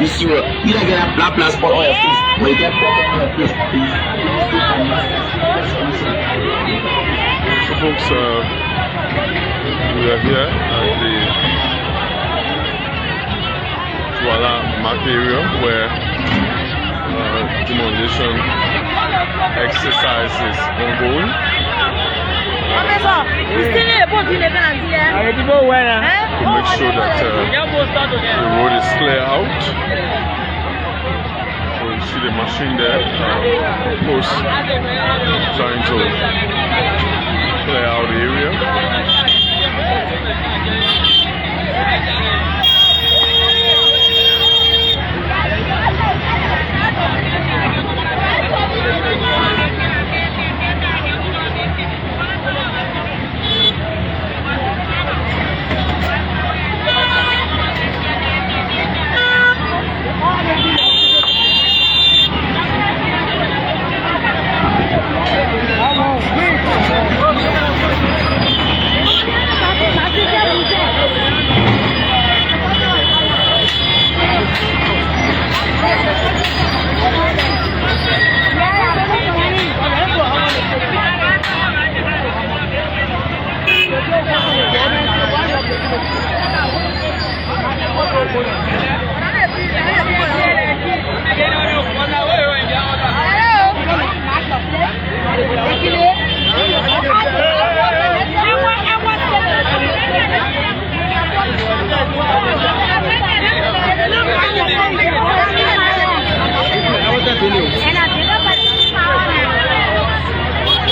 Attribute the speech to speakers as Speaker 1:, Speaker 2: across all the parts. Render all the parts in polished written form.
Speaker 1: This year, you don't get a black spot on your face, but you get black on your face.
Speaker 2: So folks, we are here at the Duala market area where demolition exercise is ongoing. To make sure that the road is clear out. So you see the machine there, of course, trying to clear out the area.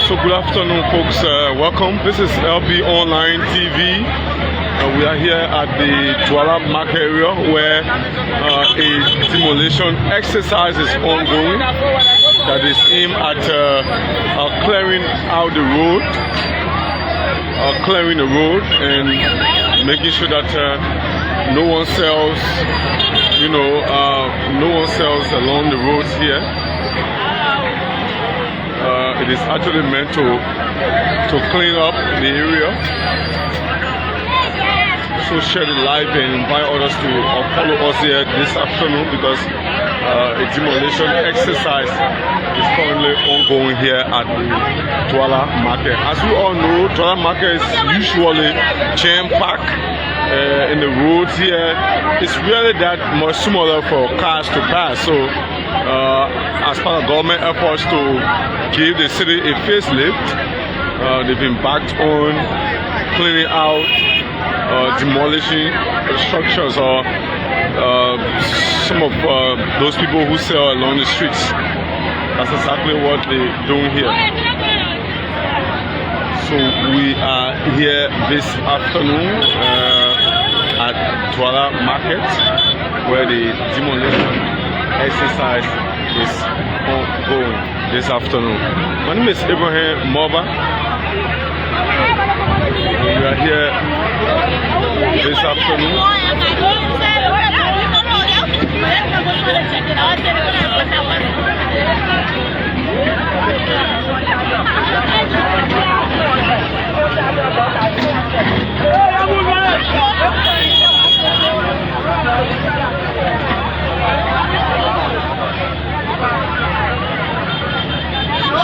Speaker 2: So good afternoon, folks. Welcome. This is LB Online TV. We are here at the Duala market area where a demolition exercise is ongoing that is aimed at clearing out the road, and making sure that no one sells, no one sells along the roads here. It is actually meant to clean up the area. So share the live and invite others to follow us here this afternoon because a demolition exercise is currently ongoing here at the Duala market. As we all know, Duala market is usually jam-packed in the roads here. It's really that much smaller for cars to pass. So as part of government efforts to give the city a facelift, they've embarked on cleaning out, demolishing structures or some of those people who sell along the streets. That's exactly what they're doing here. So we are here this afternoon at Duala market where the demolition exercise is ongoing this afternoon. My name is Abraham Moba. We are here this afternoon.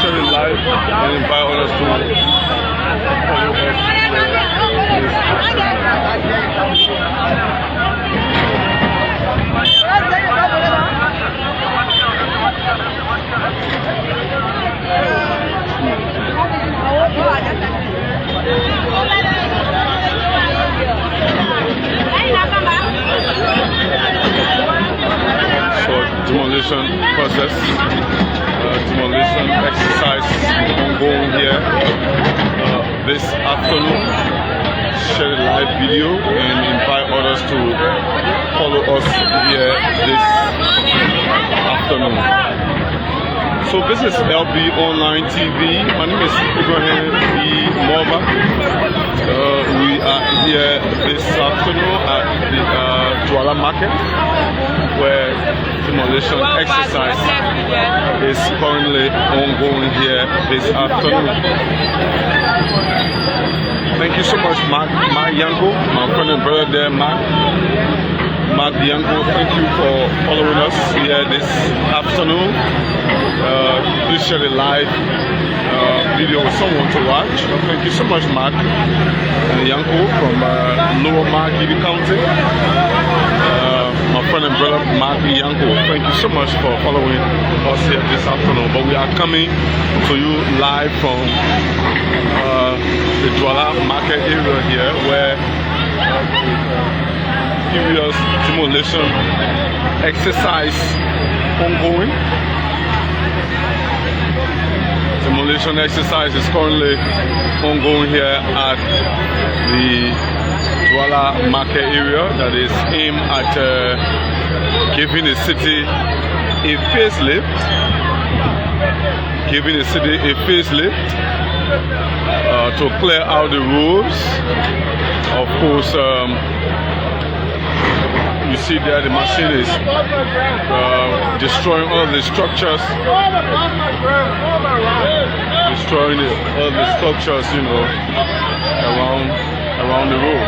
Speaker 2: Share it live and invite others to follow So demolition process, demolition exercise ongoing here this afternoon. Share the live video and invite others to follow us here this afternoon. So this is LB Online TV. My name is Abraham Moba. We are here this afternoon at the Duala market where demolition exercise is currently ongoing here this afternoon. Thank you so much, Mark Yanko, my friend and brother there, Mark. Mark Bianco, thank you for following us here this afternoon. Please share the live video with someone to watch. Thank you so much, Mark Bianco from Lower Marquis County. My friend and brother Mark Bianco, thank you so much for following us here this afternoon. But we are coming to you live from the Duala market area here, where serious demolition exercise ongoing. Demolition exercise is currently ongoing here at the Duala market area that is aimed at giving the city a facelift. To clear out the roads. Of course, you see there the machine is destroying all the structures, all the structures, you know, around the road.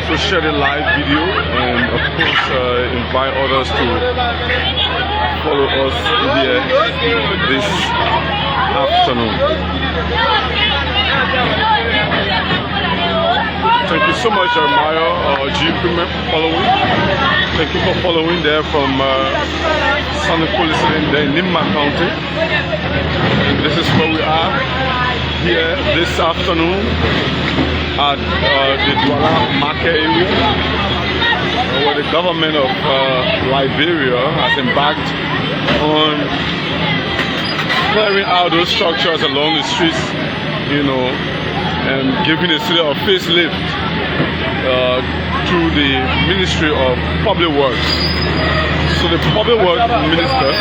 Speaker 2: So share the live video and of course invite others to follow us here this afternoon. Thank you so much, Jeremiah G. Premier, for following. Thank you for following there from Sunny Police in Nimba County. And this is where we are here this afternoon at the Duala market area, where the government of Liberia has embarked on clearing out those structures along the streets, you know, and giving the city a facelift through the Ministry of Public Works. So the Public Works Minister,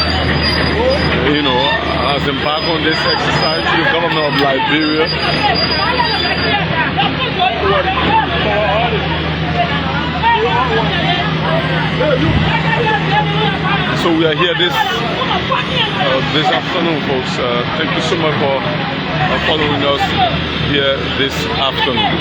Speaker 2: you know, has embarked on this exercise to the government of Liberia. So we are here this afternoon, folks. Thank you so much for following us here this afternoon.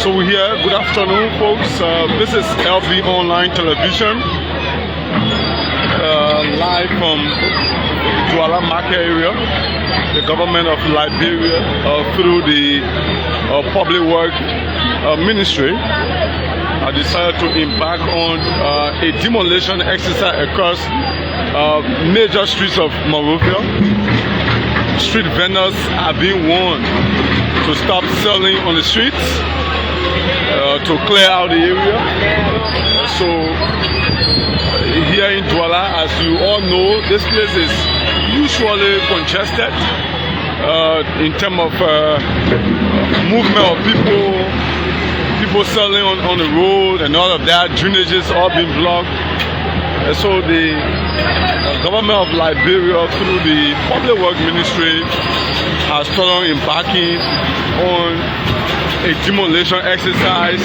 Speaker 2: So we're here. Good afternoon, folks. This is LB Online Television, live from Duala market area. The government of Liberia, through the Public Work Ministry, decided to embark on a demolition exercise across major streets of Monrovia. Street vendors are being warned to stop selling on the streets, to clear out the area. So here in Duala, as you all know, this place is usually congested in terms of movement of people selling on the road and all of that. Drainages all being blocked. So the government of Liberia, through the Public Work Ministry, has started embarking on a demolition exercise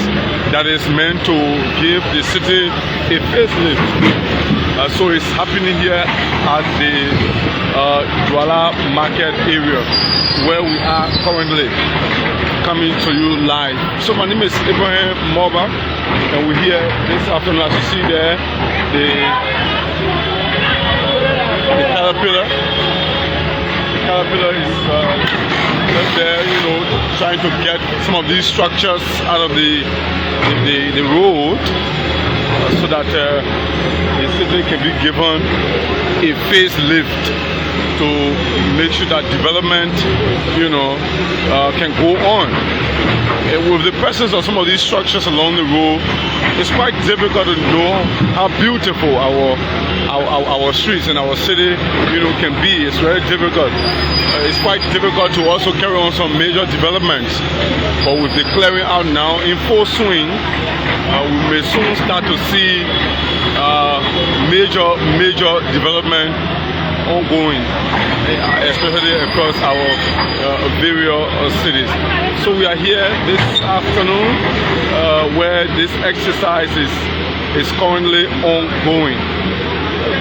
Speaker 2: that is meant to give the city a facelift. So it's happening here at the Duala market area, where we are currently coming to you live. So my name is Abraham Moba, and we're here this afternoon. As you see there, the caterpillar. The caterpillar is just there, you know, trying to get some of these structures out of the road, so that the city can be given a facelift to make sure that development, you know, can go on. With the presence of some of these structures along the road, it's quite difficult to know how beautiful our streets and our city, you know, can be. It's very difficult. It's quite difficult to also carry on some major developments. But with the clearing out now in full swing, we may soon start to see major development ongoing, especially across our various cities. So we are here this afternoon where this exercise is currently ongoing.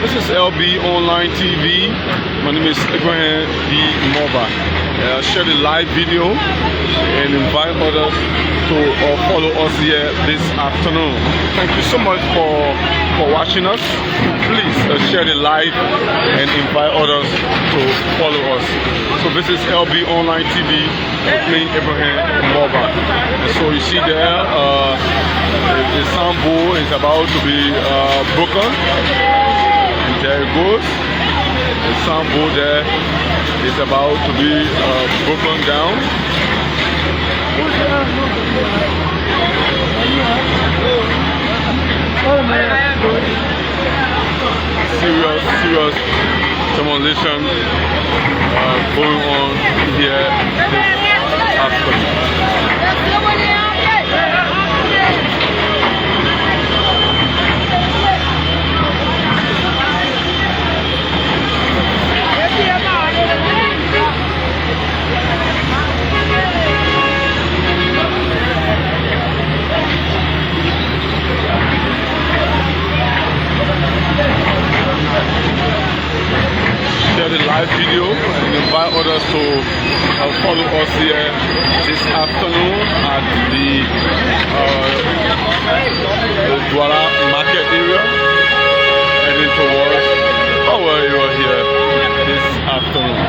Speaker 2: This is LB Online TV. My name is Abraham D. Moba. Share the live video and invite others to follow us here this afternoon. Thank you so much for watching us. Please share the live and invite others to follow us. So this is LB Online TV with me, Abraham Moba. So you see there, the sound bowl is about to be broken. And there it goes. The sound bowl there is about to be broken down. Serious demolition going on here this afternoon. Share the live video and invite others to follow us here this afternoon at the Duala market area, heading towards our area here this afternoon.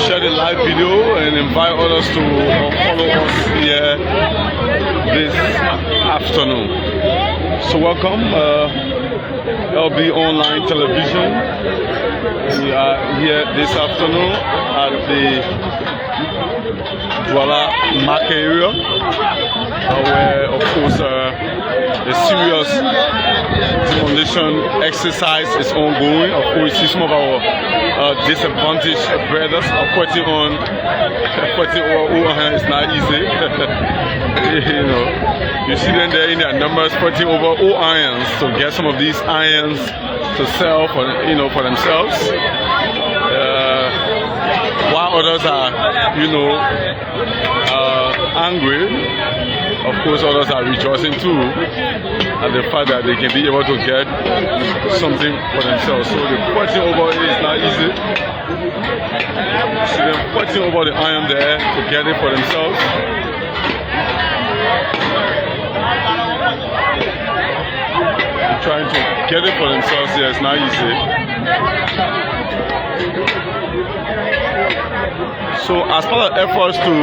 Speaker 2: Share the the live video and invite others to follow us here this afternoon. So welcome, LB Online Television. We are here this afternoon at the Duala market area, where of course a serious demolition exercise is ongoing. Of course, see some of our disadvantaged brothers are putting on it's not easy. You know, you see them there in their numbers putting over all irons to get some of these irons to sell for themselves. While others are angry, of course others are rejoicing too at the fact that they can be able to get something for themselves. So the putting over is not easy. See them putting over the iron there to get it for themselves. They're trying to get it for themselves here, it's not easy. So as part of efforts to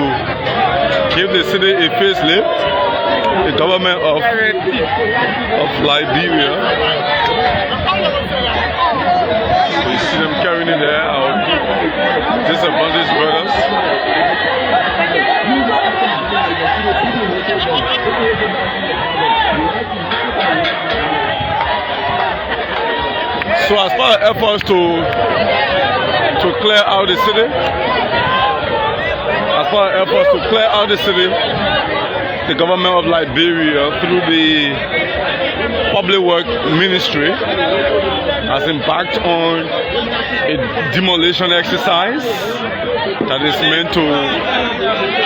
Speaker 2: give the city a facelift, the government of Liberia, so you see them carrying it there, our disadvantaged brothers. So as part of efforts to clear out the city, the government of Liberia, through the Public Work Ministry, has embarked on a demolition exercise that is meant to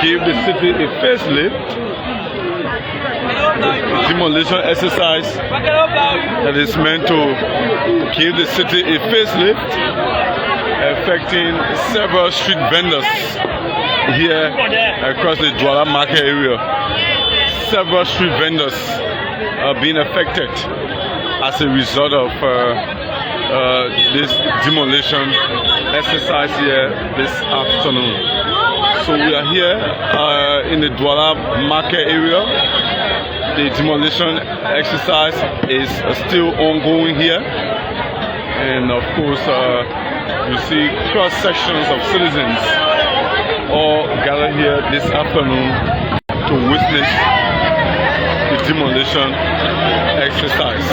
Speaker 2: give the city a facelift. A demolition exercise that is meant to give the city a facelift, affecting several street vendors here across the Duala market area. Several street vendors are being affected as a result of this demolition exercise here this afternoon. So we are here in the Duala market area. The demolition exercise is still ongoing here, and of course you see cross sections of citizens all gathered here this afternoon to witness the demolition exercise.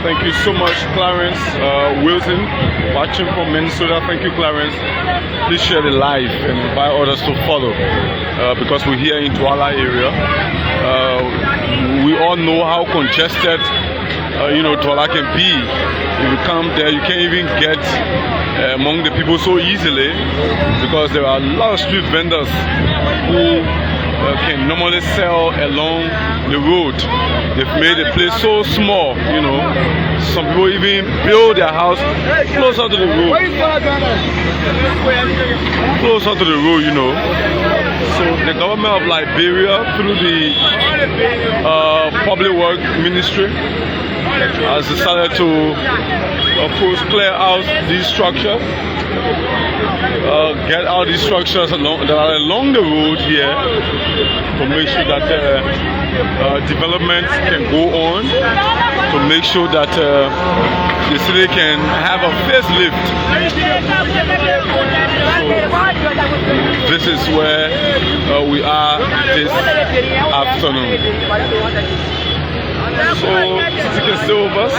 Speaker 2: Thank you so much, Clarence Wilson, watching from Minnesota. Thank you, Clarence. Please share the live and invite others to follow, because we're here in Duala area. We all know how congested Duala can be. If you come there, you can't even get among the people so easily, because there are a lot of street vendors who can normally sell along the road. They've made the place so small, Some people even build their house closer to the road. So the government of Liberia, through the Public Work Ministry, has decided to, of course, clear out these structures, get out these structures that are along the road here, to make sure that development can go on, to make sure that the city can have a facelift. So this is where we are this afternoon. So you can stay with us,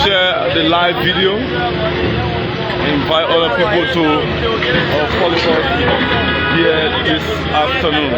Speaker 2: share the live video, invite other people to follow us here this afternoon.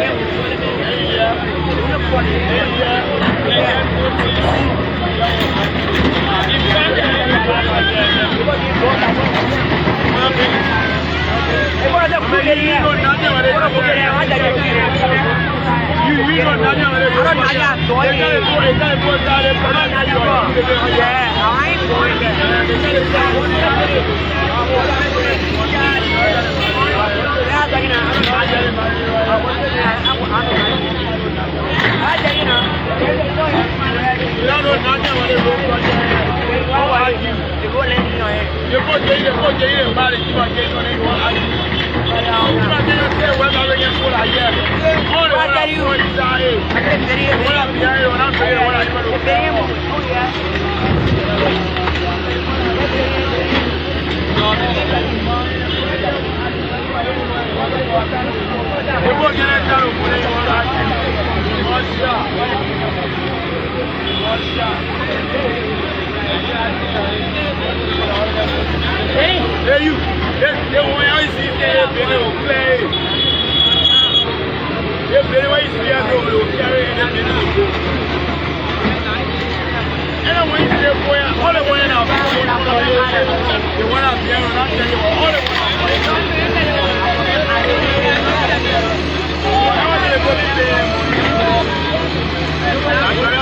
Speaker 1: Hey, you. They want to see the play. They play what you see as well. Carry the video. And I went to the boy. All the way now. They want to be able to tell you all the way. I want to believe them. I'm going to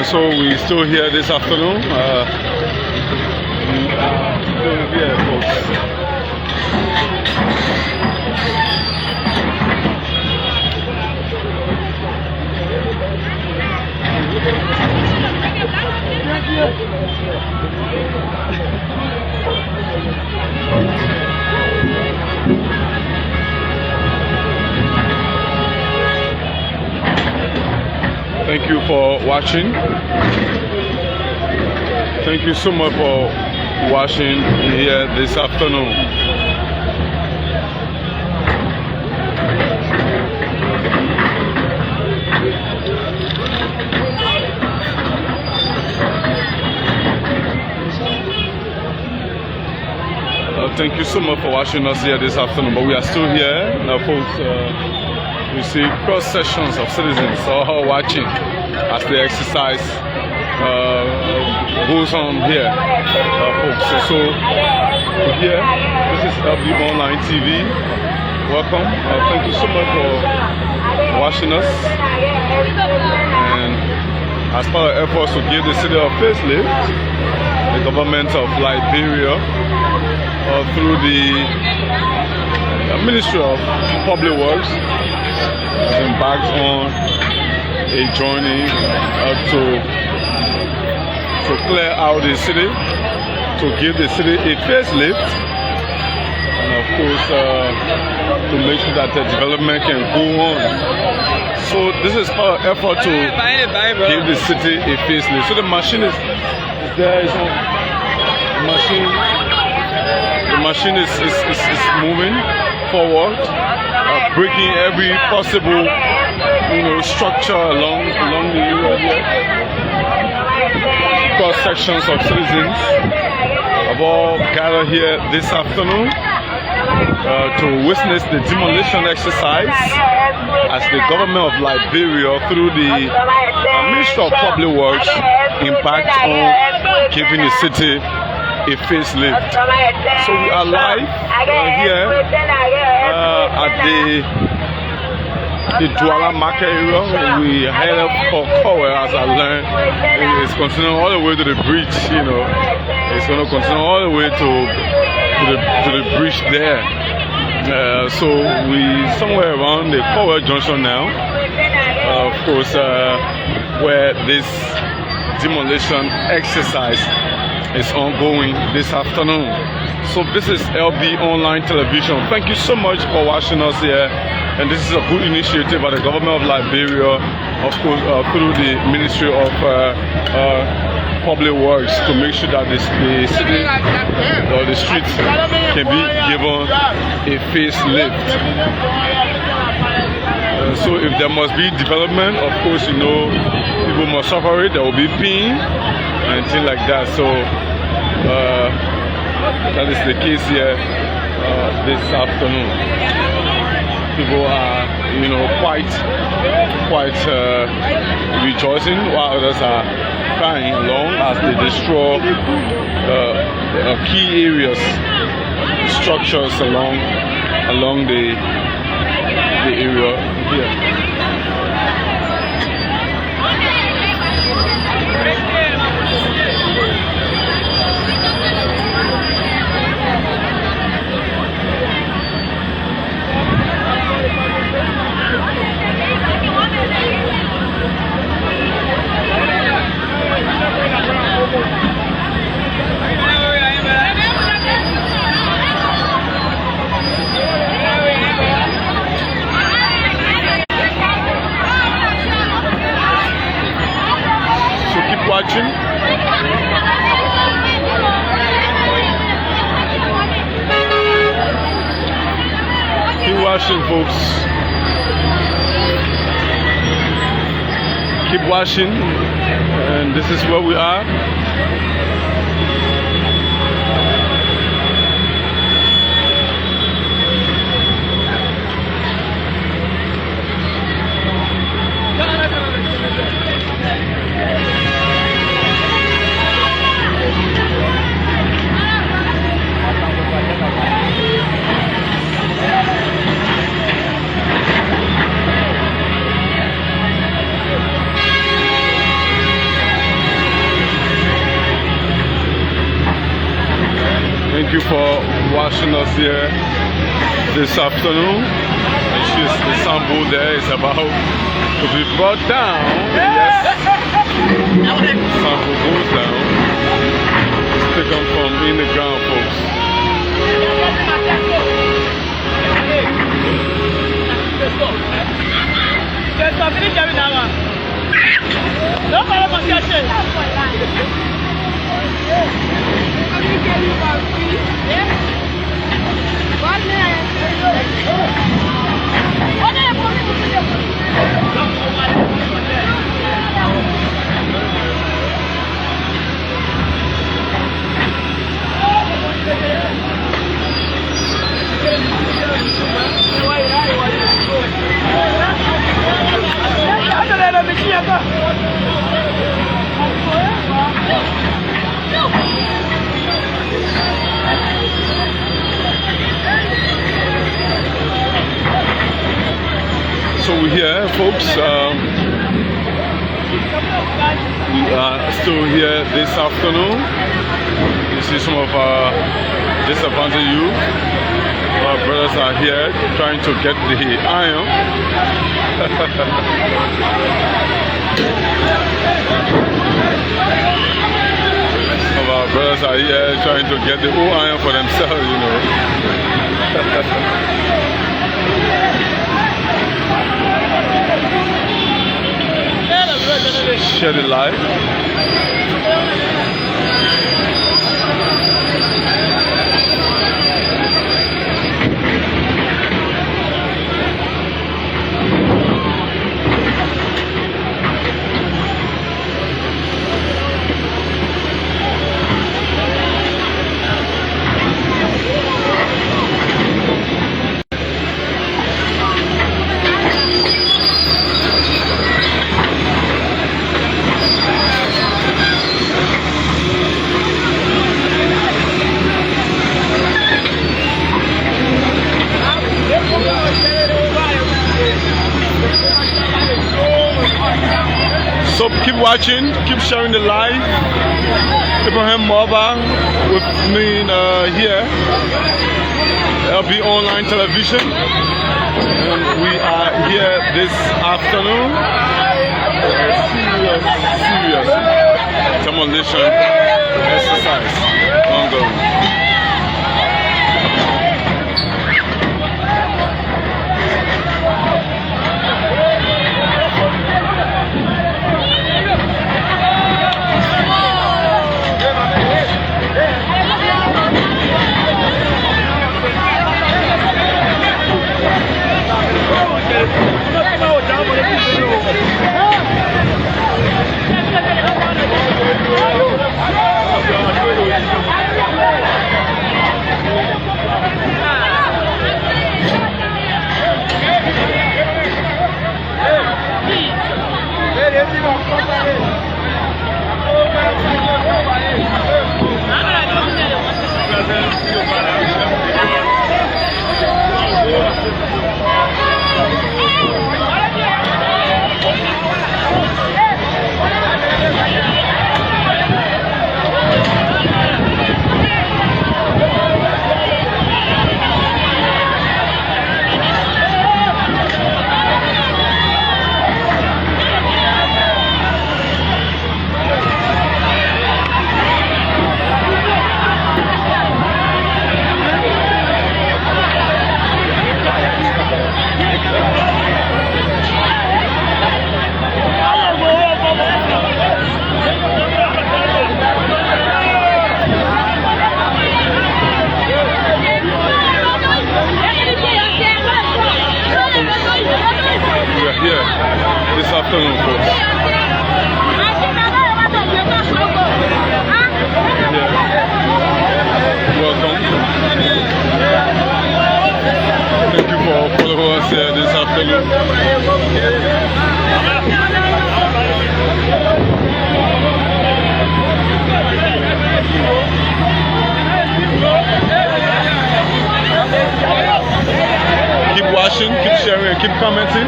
Speaker 2: So we're still here this afternoon. Still here, folks. Thank you for watching. Thank you so much for watching here this afternoon. Thank you so much for watching us here this afternoon. But we are still here now, folks. You see cross sections of citizens all watching as the exercise goes on here, folks. So here, this is LB Online TV. Welcome. Thank you so much for watching us. And as part of efforts to give the city a facelift, the government of Liberia, through the Ministry of Public Works, embarked on a journey to clear out the city, to give the city a facelift, and of course to make sure that the development can go on. So this is part of effort to give the city a facelift. So the machine is there. Is on the machine. The machine is moving forward, breaking every possible, structure along the area here. Cross sections of citizens have all gathered here this afternoon to witness the demolition exercise as the government of Liberia, through the Ministry of Public Works, embarked on giving the city a facelift. So we are live here at the Duala market area. We head up for Kowe, as I learned. It's continuing all the way to the bridge, It's going to continue all the way to the bridge there. So we somewhere around the Kowe Junction now. Of course, where this demolition exercise is ongoing this afternoon. So this is LB Online Television. Thank you so much for watching us here, and this is a good initiative by the government of Liberia, of course, through the Ministry of Public Works, to make sure that the city or the streets can be given a facelift. So if there must be development, of course, you know, people must suffer it. There will be pain and things like that. So that is the case here this afternoon. People are, you know, quite rejoicing, while others are crying along as they destroy key areas, structures along the area here. Watching. Keep watching, folks. Keep watching, and this is where we are. Thank you for watching us here this afternoon. The sample there is about to be brought down. Yes, the sample goes down. It's taken from in the ground, folks. So we're here, folks. We are still here this afternoon. You see some of our disadvantaged youth. Our brothers are here trying to get the iron. Some of our brothers are here trying to get the old iron for themselves, you know. Share the light. So keep watching, keep sharing the live. Abraham Mova with me here. LB Online Television. And we are here this afternoon. Serious demolition exercise ongoing. here this afternoon, folks. Yeah. Welcome. Thank you for following us here this afternoon. Keep watching, keep sharing, and keep commenting.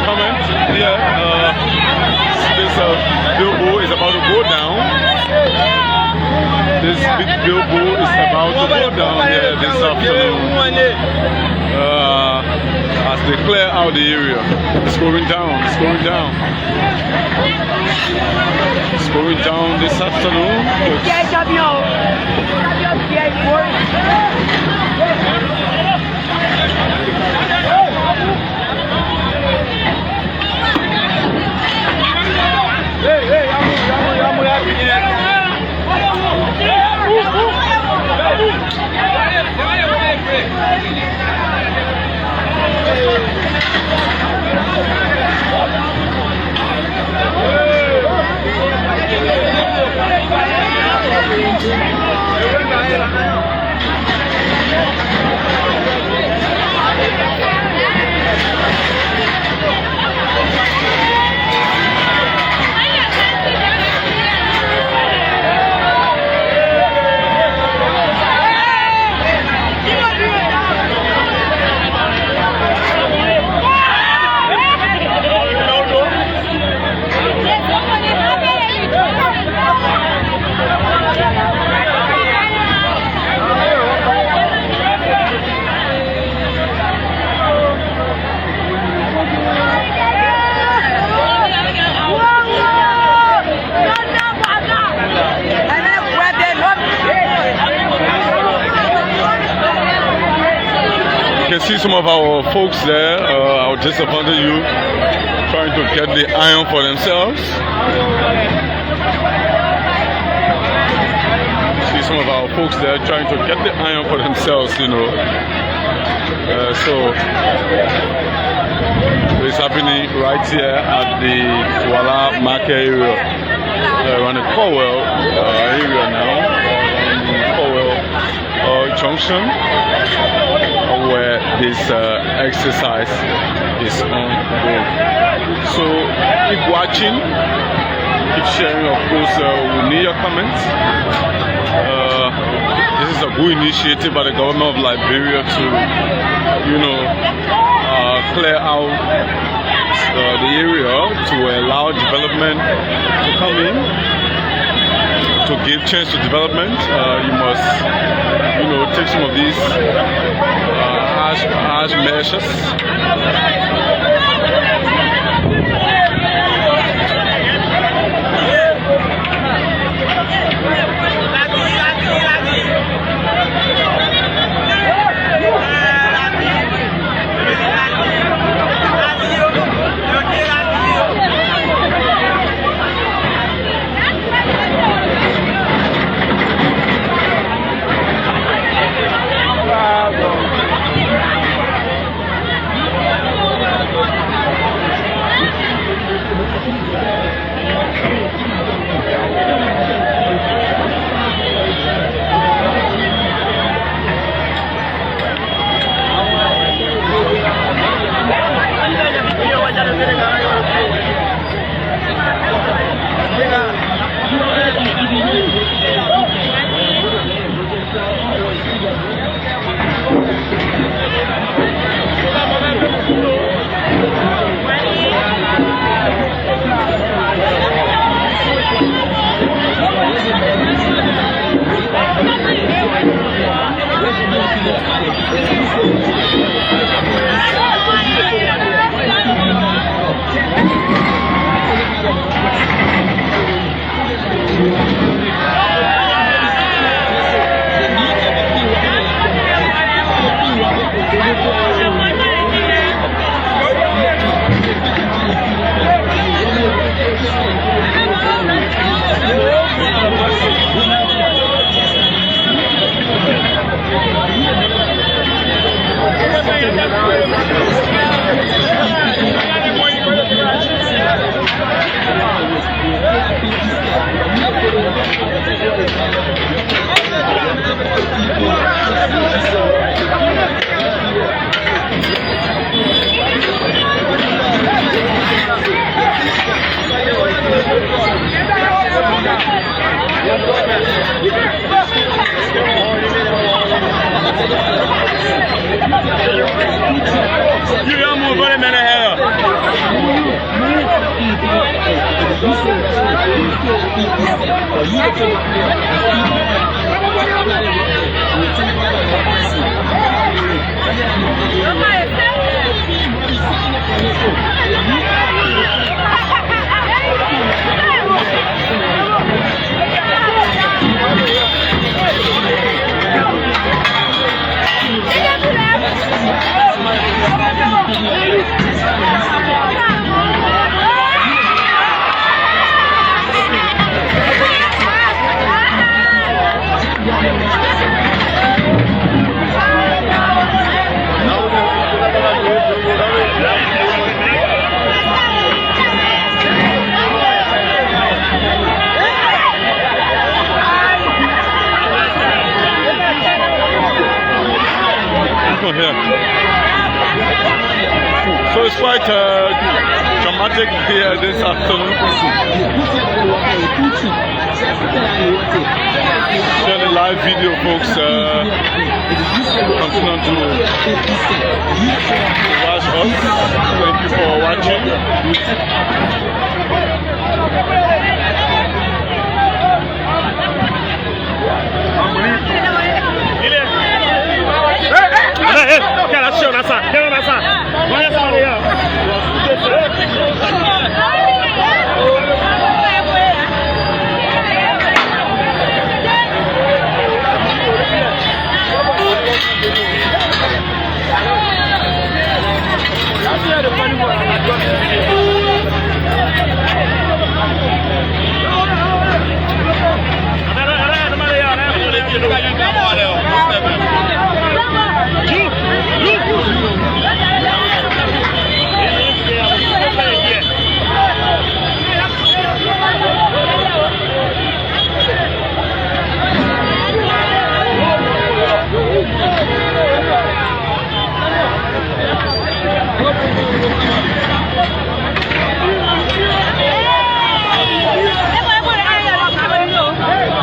Speaker 2: Comment, yeah. This billboard is about to go down. This big billboard is about to go down here this afternoon. As they clear out the area, it's going down. It's going down. It's going down this afternoon. You can see some of our folks there, our disappointed youth, trying to get the iron for themselves. See some of our folks there trying to get the iron for themselves, you know. So it's happening right here at the Duala market area. Around the Cowell area now, the Cowell junction, where this exercise is ongoing. So keep watching, keep sharing. Of course, we need your comments. This is a good initiative by the government of Liberia to, you know, clear out the area to allow development to come in. To give chance to development, you must, you know, take some of these harsh measures.
Speaker 1: You don't move very many hair. So it's quite dramatic here this afternoon. Share the live video, folks. Continue to watch us. Thank you for watching.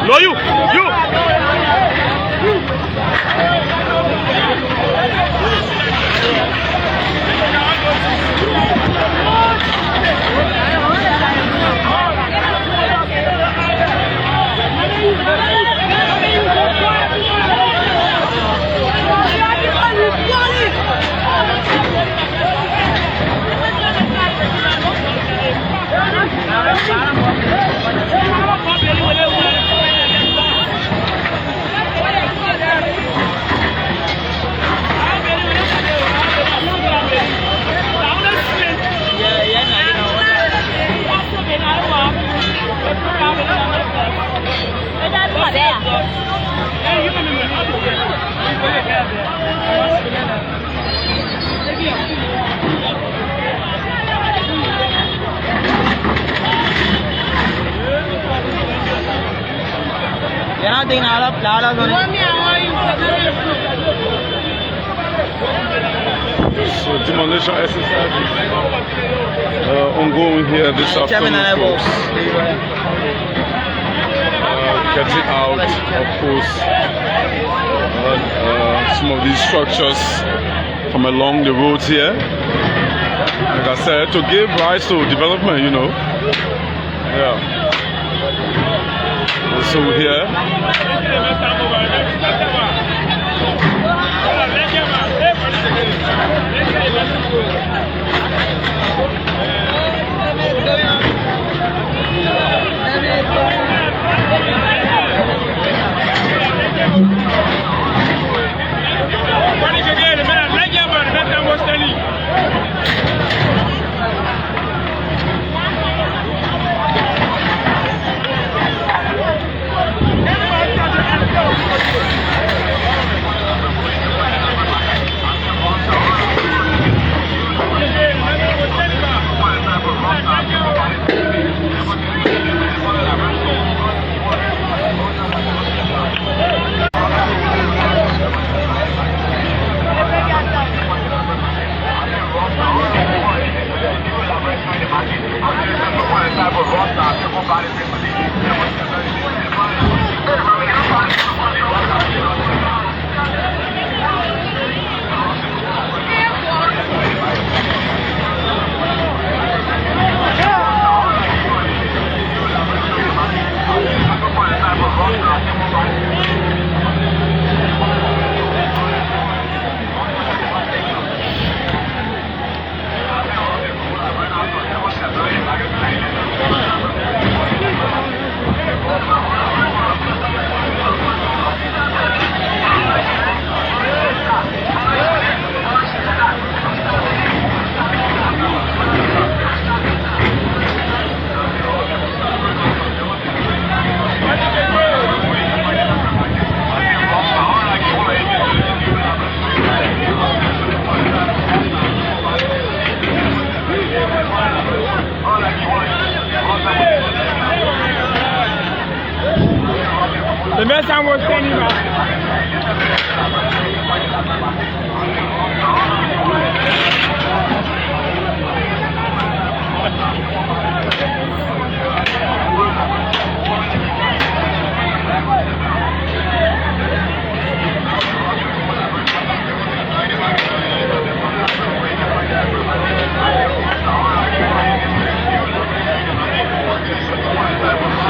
Speaker 1: No, you. So demolition exercise ongoing here this afternoon, folks. Getting out, of course, some of these structures from along the roads here. Like I said, to give rise to development, you know. Yeah. So here.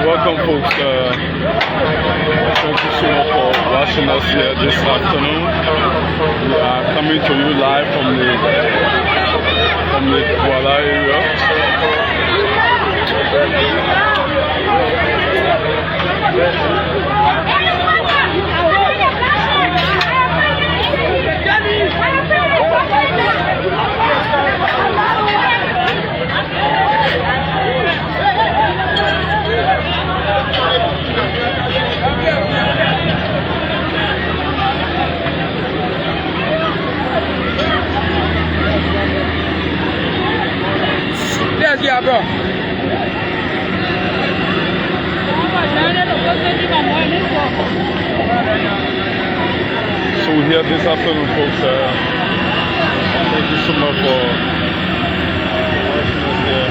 Speaker 1: Welcome, folks. Thank you so much for watching us here this afternoon. We are coming to you live from the Duala area.
Speaker 3: Yeah, bro.
Speaker 1: So we're here this afternoon, folks. Thank you so much for watching us here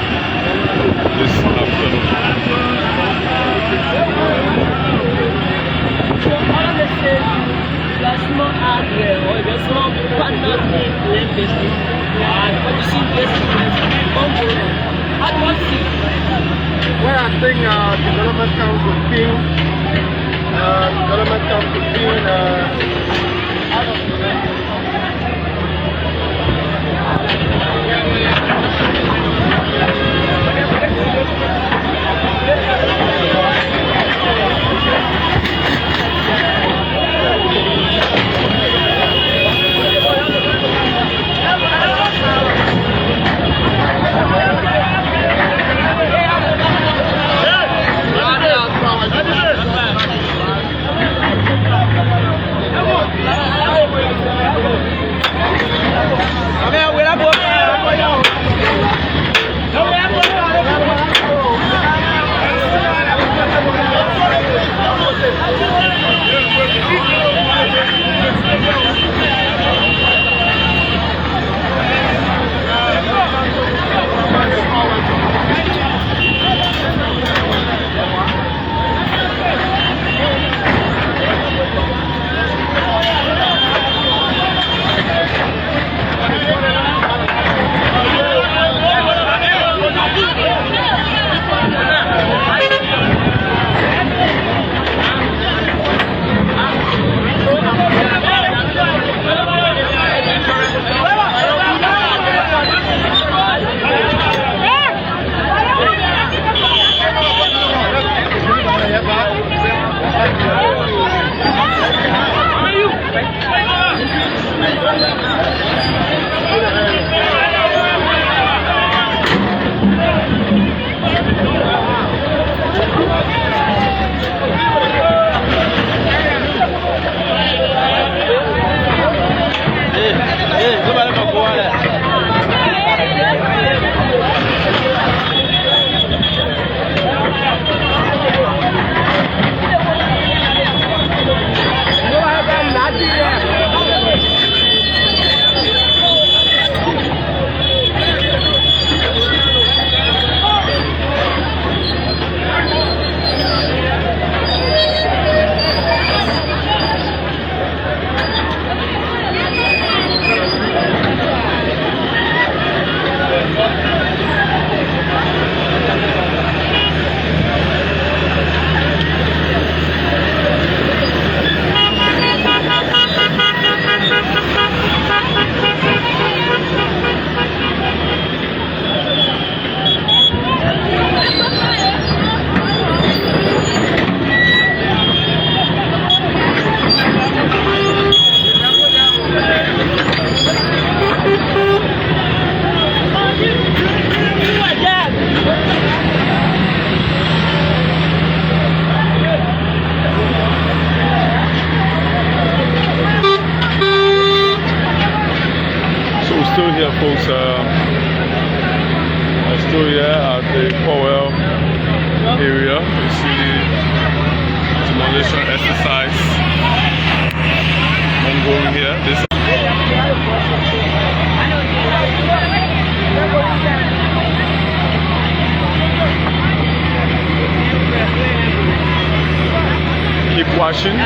Speaker 1: this afternoon.
Speaker 3: Well, I think development council being out of
Speaker 1: Still here, folks. I'm still here at the Powell area. You see demolition exercise ongoing here. Keep watching.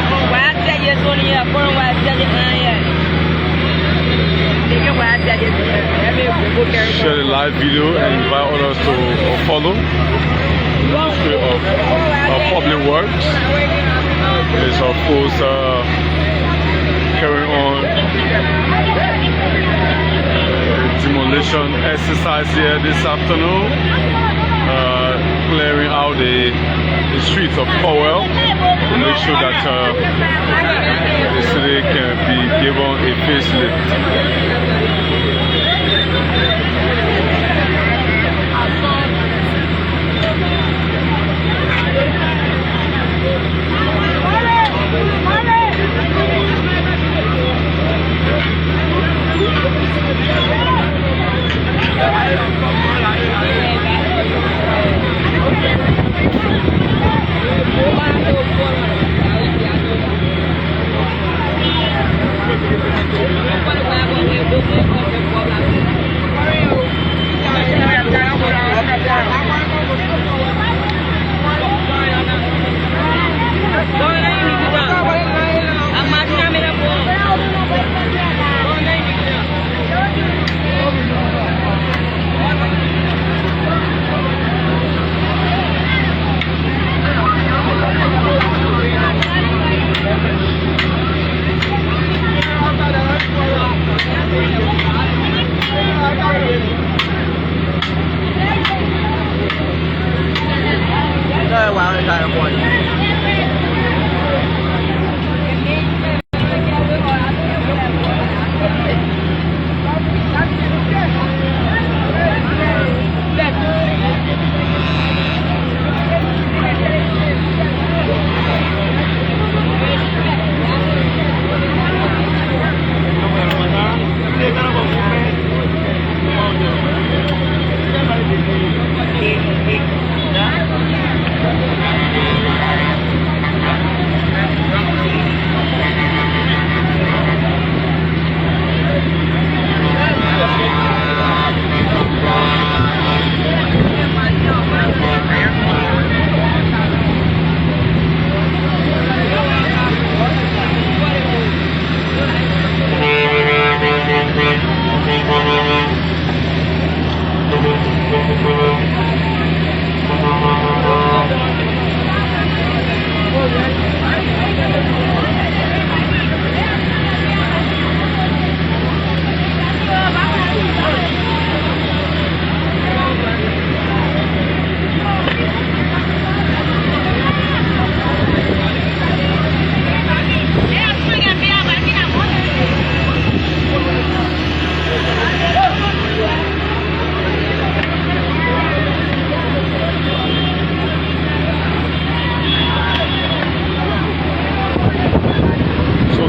Speaker 1: Share the live video and invite others to follow. Ministry of Public Works is of course carrying on demolition exercise here this afternoon, clearing out the streets of Powell to make sure that the city can be given a facelift.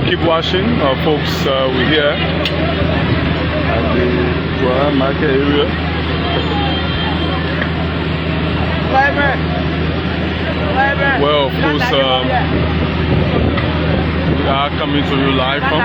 Speaker 1: Keep watching, folks. We're here at the Duala market area. Well, of course, we are coming to you live from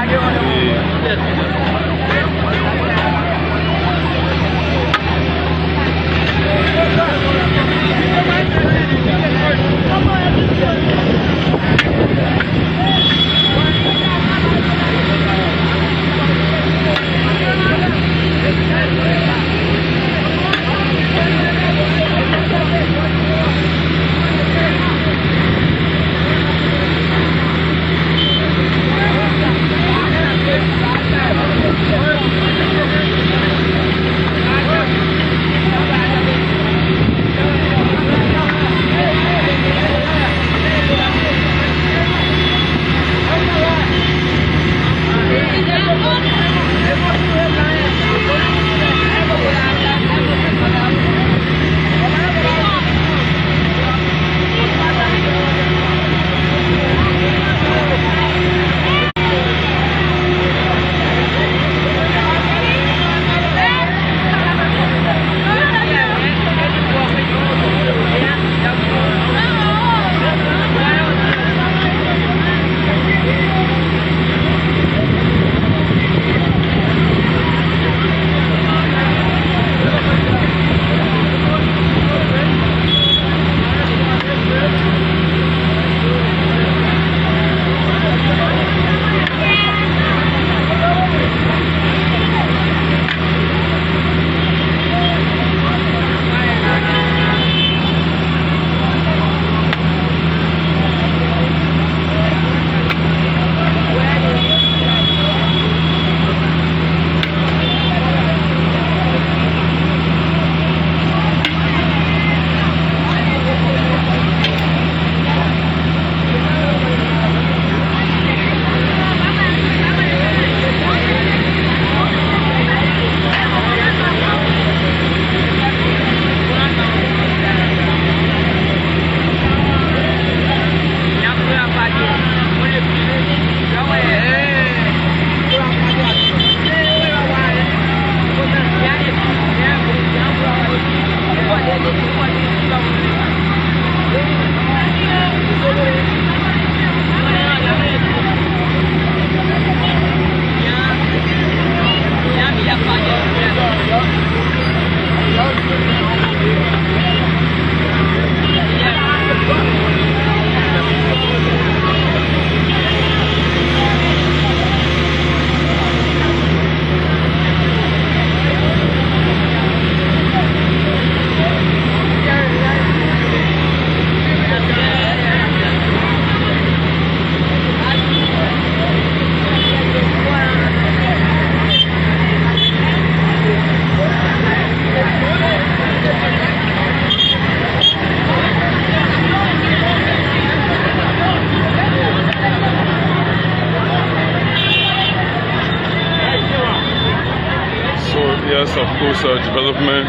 Speaker 2: Yes, of course, development.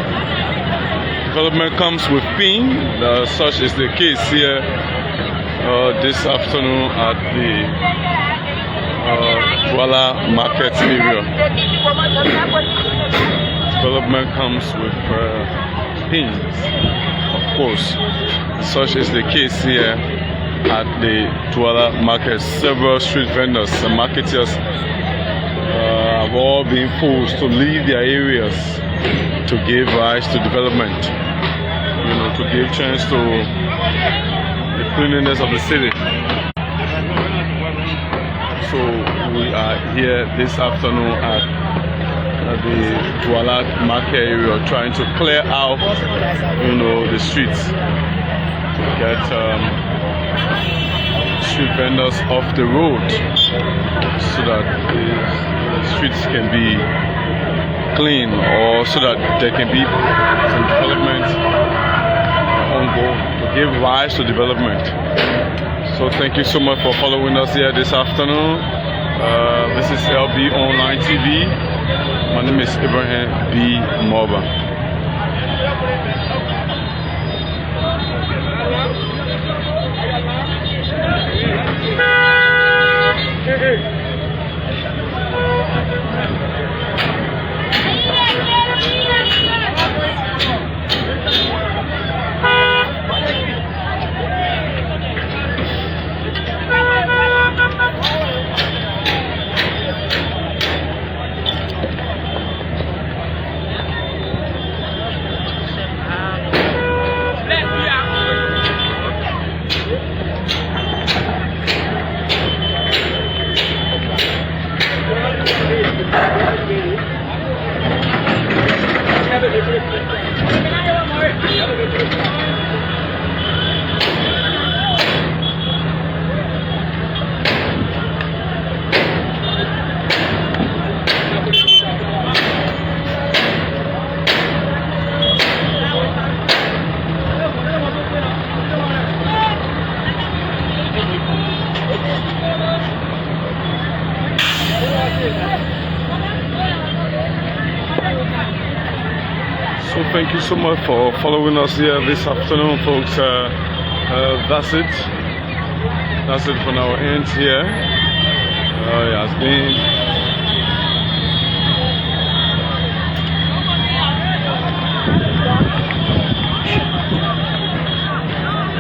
Speaker 2: Development comes with pain. Such is the case here this afternoon at the Duala market area. Development comes with pains, of course. Such is the case here at the Duala market. Several street vendors and marketers have all been forced to leave their areas to give rise to development, to give chance to the cleanliness of the city. So we are here this afternoon at the Duala market area trying to clear out, the streets to get street vendors off the road so that the streets can be clean, or so that there can be some development ongoing to give rise to development. So thank you so much for following us here this afternoon. This is LB Online TV. My name is Ibrahim B. Morba. So thank you so much for following us here this afternoon, folks. That's it. That's it from our end here. It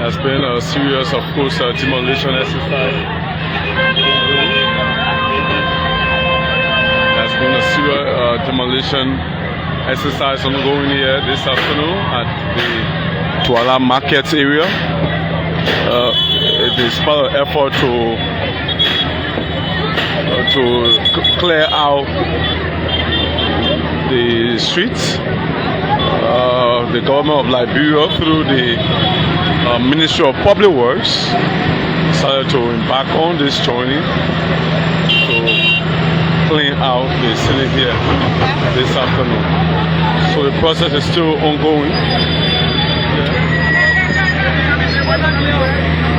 Speaker 2: has been a serious, of course, demolition exercise. It has been a serious demolition exercise ongoing here this afternoon at the Duala market area. It is part of effort to clear out the streets. The government of Liberia, through the Ministry of Public Works, decided to embark on this journey to clean out the city here this afternoon. So the process is still ongoing.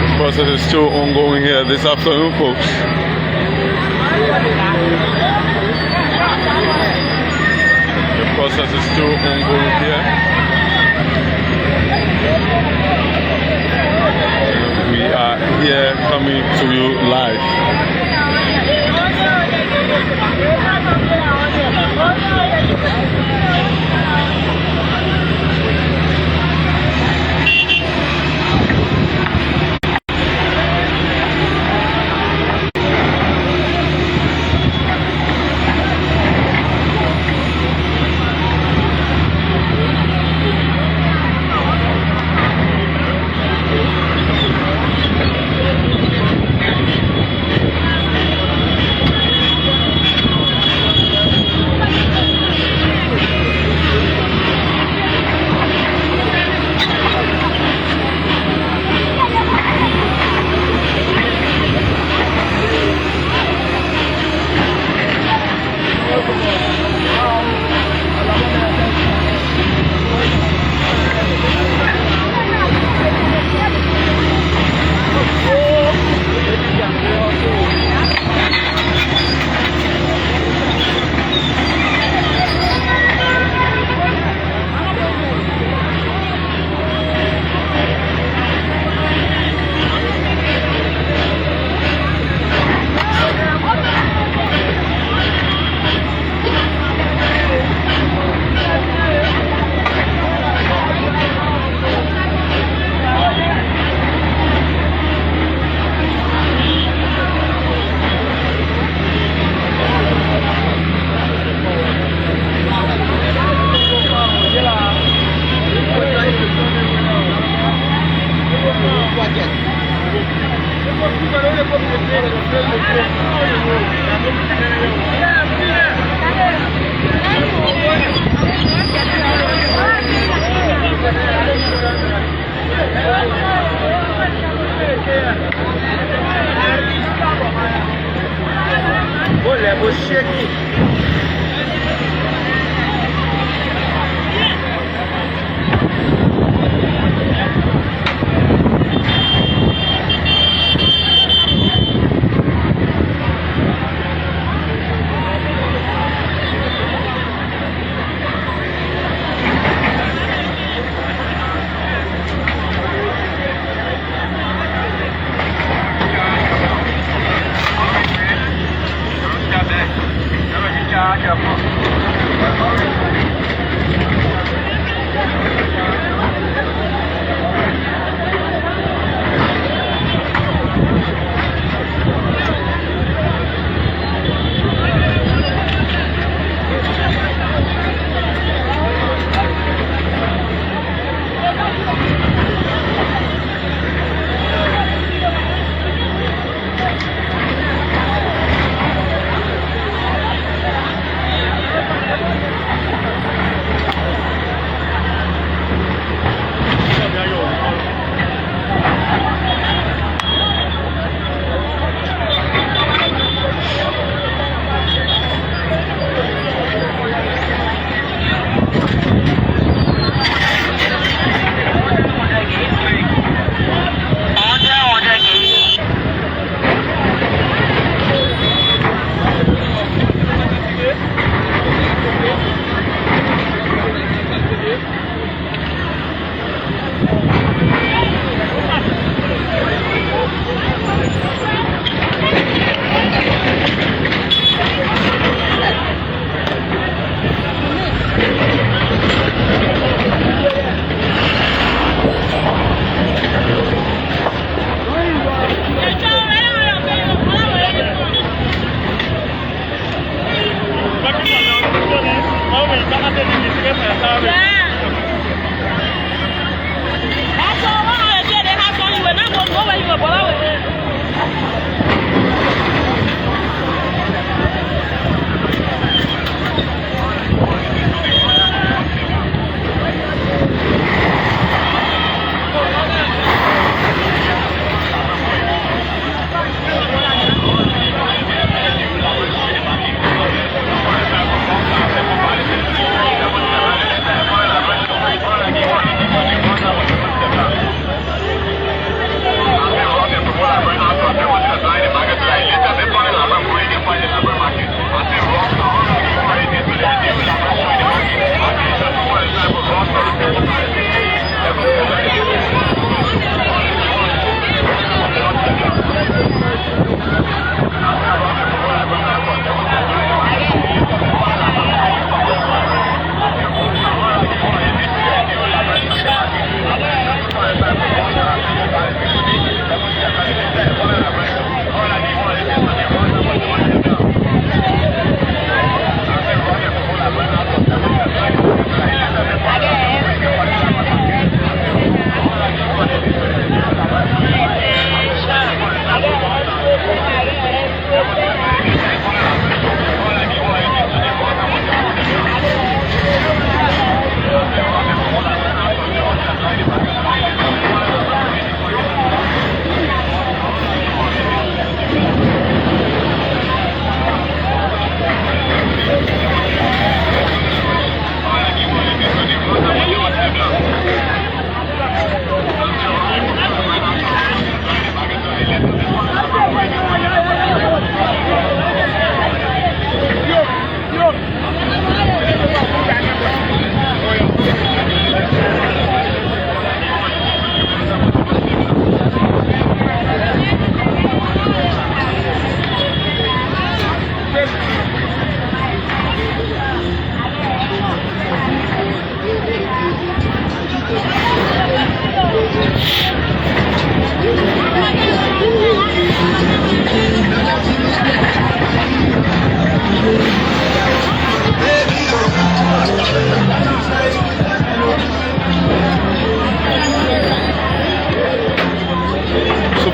Speaker 2: The process is still ongoing here this afternoon, folks. The process is still ongoing here. We are here coming to you live.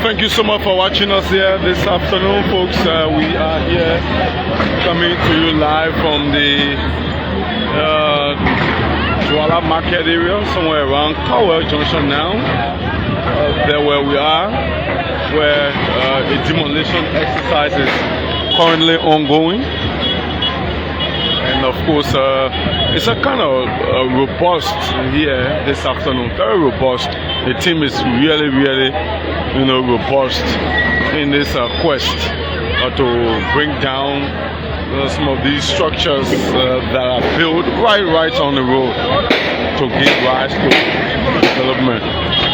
Speaker 1: Thank you so much for watching us here this afternoon, folks. We are here coming to you live from the Duala market area, somewhere around Cowell Junction now. There where we are, where a demolition exercise is currently ongoing. And of course, it's a kind of robust here this afternoon, very robust. The team is really, robust in this quest to bring down some of these structures that are built right on the road to give rise to development.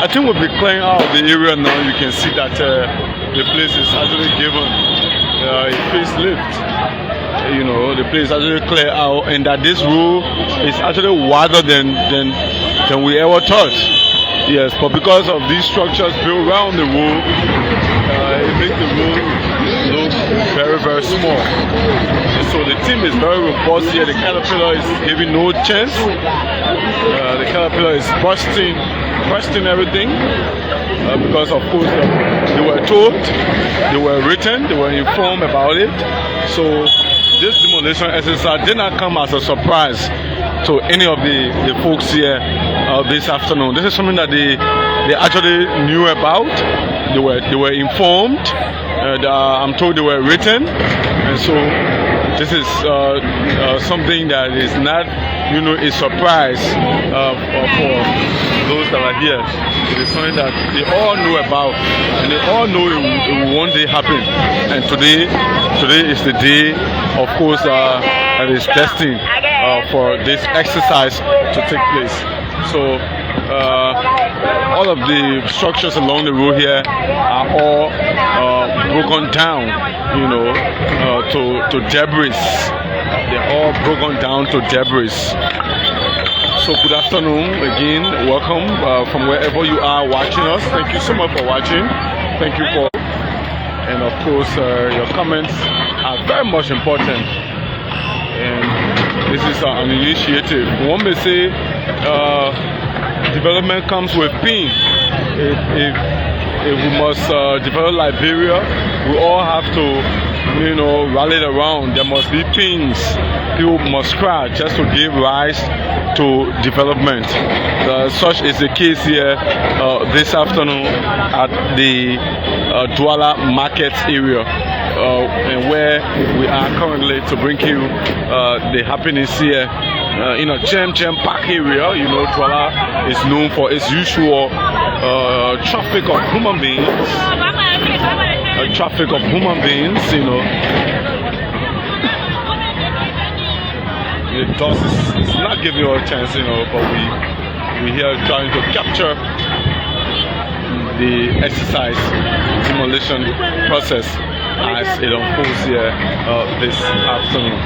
Speaker 1: I think we'll be clearing out the area now. You can see that the place is actually given a facelift. The place actually clear out, and that this road is actually wider than we ever thought. Yes, but because of these structures built around the road, it makes the road look very small. So the team is very robust here. The caterpillar is giving no chance. The caterpillar is busting everything because of course they were told, they were written, they were informed about it. So this demolition exercise did not come as a surprise to any of the folks here this afternoon. This is something that they actually knew about. They were informed. I'm told they were written, and so this is something that is not, a surprise for those that are here. It is something that they all know about, and they all know it will one day happen. And today is the day, of course, that is destined for this exercise to take place. So all of the structures along the road here are all broken down, to debris. They're all broken down to debris. So good afternoon again. Welcome from wherever you are watching us. Thank you so much for watching. Thank you for, and of course your comments are very much important. And this is an initiative. One may say development comes with pain. If we must develop Liberia, we all have to, rally around. There must be pains. People must cry just to give rise to development. Such is the case here this afternoon at the Duala market area, and where we are currently to bring you the happenings here. In a jam pack area, Duala is known for its usual traffic of human beings. The dust is not giving you a chance, but we here trying to capture the exercise demolition process as it unfolds here this afternoon.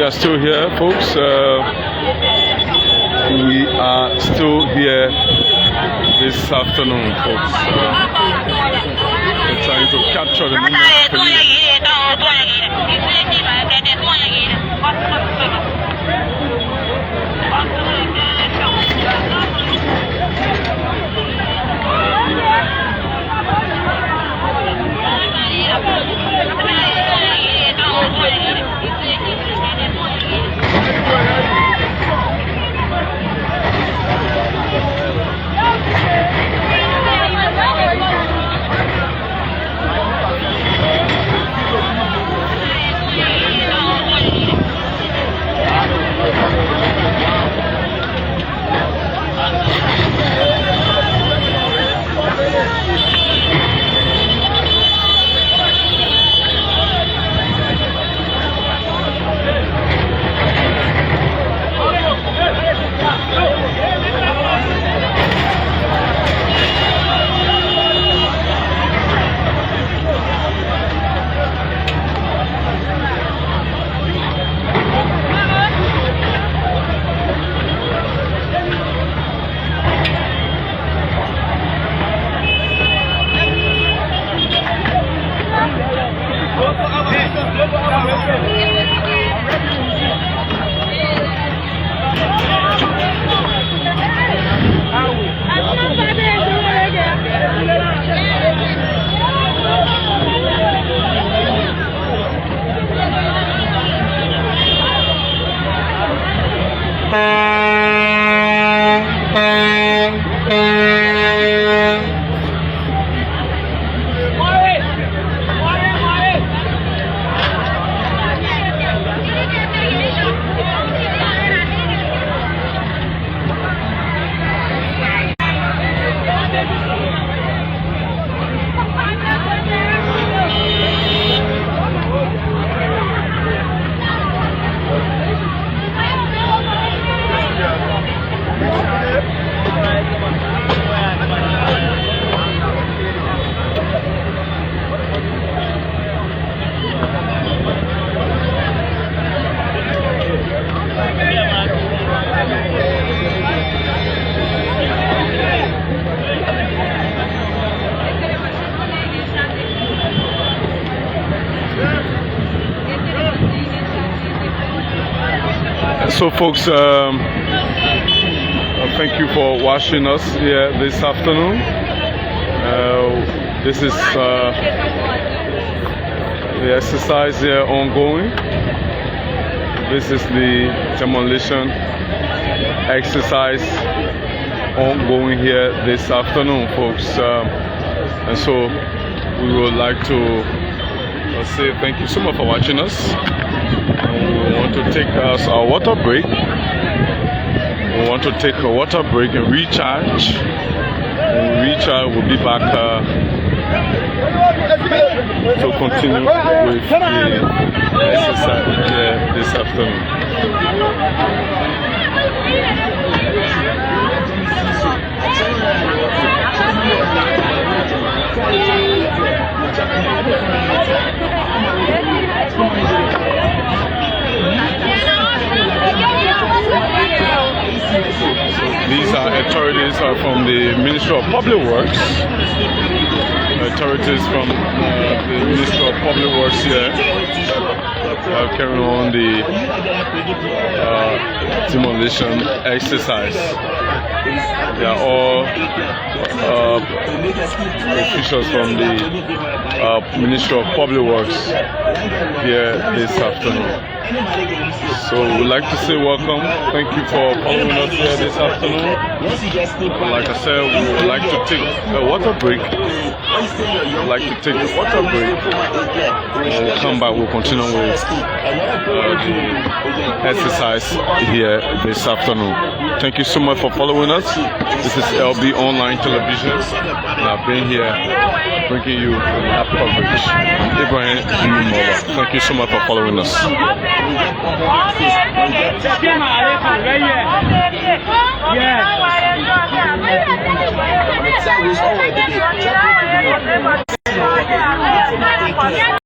Speaker 1: are still here, folks. We are still here this afternoon, folks. We're trying to capture the moment for you. So folks, thank you for watching us here this afternoon. This is the exercise here ongoing. This is the demolition exercise ongoing here this afternoon, folks. And so we would like to say thank you so much for watching us. We want to take us a water break. We want to take a water break and recharge. When we recharge, we'll be back to continue with the exercise this afternoon. These are authorities from the Ministry of Public Works. Authorities from the Ministry of Public Works here carrying on the demolition exercise. They are all officials from the Ministry of Public Works here this afternoon. So we'd like to say welcome. Thank you for following us here this afternoon. Like I said, we would like to take a water break. We'd like to take a water break. When we come back, we'll continue with the exercise here this afternoon. Thank you so much for following us. This is LB Online Television, and I've been here bringing you live coverage. Thank you so much for following us.
Speaker 3: Yeah.